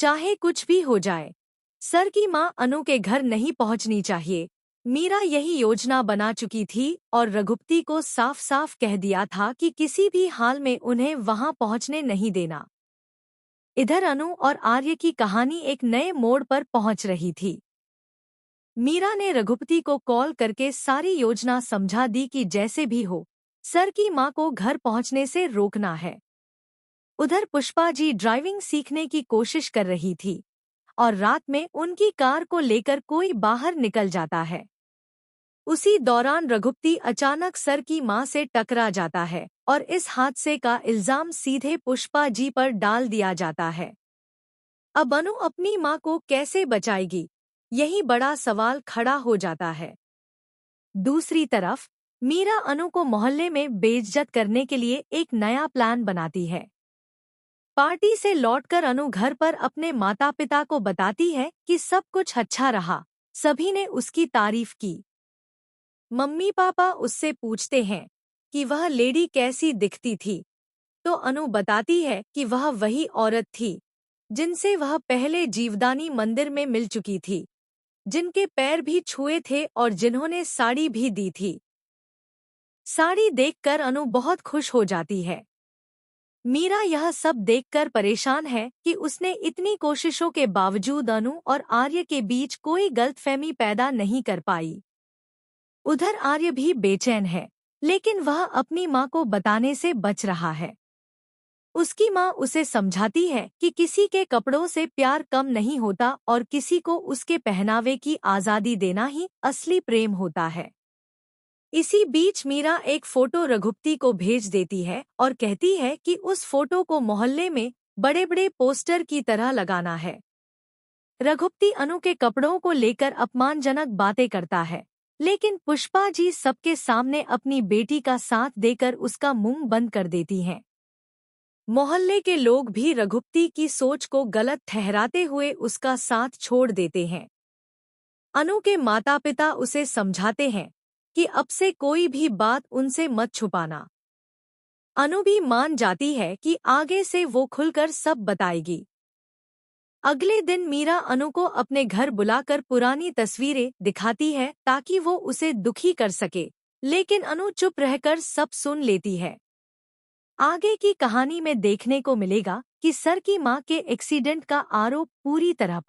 चाहे कुछ भी हो जाए सर की माँ अनु के घर नहीं पहुंचनी चाहिए। मीरा यही योजना बना चुकी थी और रघुपति को साफ साफ कह दिया था कि किसी भी हाल में उन्हें वहां पहुंचने नहीं देना। इधर अनु और आर्य की कहानी एक नए मोड़ पर पहुंच रही थी। मीरा ने रघुपति को कॉल करके सारी योजना समझा दी कि जैसे भी हो सर की माँ को घर पहुंचने से रोकना है। उधर पुष्पा जी ड्राइविंग सीखने की कोशिश कर रही थी और रात में उनकी कार को लेकर कोई बाहर निकल जाता है। उसी दौरान रघुपति अचानक सर की मां से टकरा जाता है और इस हादसे का इल्जाम सीधे पुष्पा जी पर डाल दिया जाता है। अब अनु अपनी मां को कैसे बचाएगी, यही बड़ा सवाल खड़ा हो जाता है। दूसरी तरफ मीरा अनु को मोहल्ले में बेइज्जत करने के लिए एक नया प्लान बनाती है। पार्टी से लौटकर अनु घर पर अपने माता पिता को बताती है कि सब कुछ अच्छा रहा, सभी ने उसकी तारीफ की। मम्मी पापा उससे पूछते हैं कि वह लेडी कैसी दिखती थी, तो अनु बताती है कि वह वही औरत थी जिनसे वह पहले जीवदानी मंदिर में मिल चुकी थी, जिनके पैर भी छुए थे और जिन्होंने साड़ी भी दी थी। साड़ी देखकर अनु बहुत खुश हो जाती है। मीरा यह सब देखकर परेशान है कि उसने इतनी कोशिशों के बावजूद अनु और आर्य के बीच कोई गलतफहमी पैदा नहीं कर पाई। उधर आर्य भी बेचैन है, लेकिन वह अपनी मां को बताने से बच रहा है। उसकी मां उसे समझाती है कि किसी के कपड़ों से प्यार कम नहीं होता और किसी को उसके पहनावे की आज़ादी देना ही असली प्रेम होता है। इसी बीच मीरा एक फोटो रघुपति को भेज देती है और कहती है कि उस फोटो को मोहल्ले में बड़े बड़े पोस्टर की तरह लगाना है। रघुपति अनु के कपड़ों को लेकर अपमानजनक बातें करता है, लेकिन पुष्पा जी सबके सामने अपनी बेटी का साथ देकर उसका मुंह बंद कर देती हैं। मोहल्ले के लोग भी रघुपति की सोच को गलत ठहराते हुए उसका साथ छोड़ देते हैं। अनु के माता पिता उसे समझाते हैं कि अब से कोई भी बात उनसे मत छुपाना। अनु भी मान जाती है कि आगे से वो खुलकर सब बताएगी। अगले दिन मीरा अनु को अपने घर बुलाकर पुरानी तस्वीरें दिखाती है ताकि वो उसे दुखी कर सके, लेकिन अनु चुप रहकर सब सुन लेती है। आगे की कहानी में देखने को मिलेगा कि सर की मां के एक्सीडेंट का आरोप पूरी तरह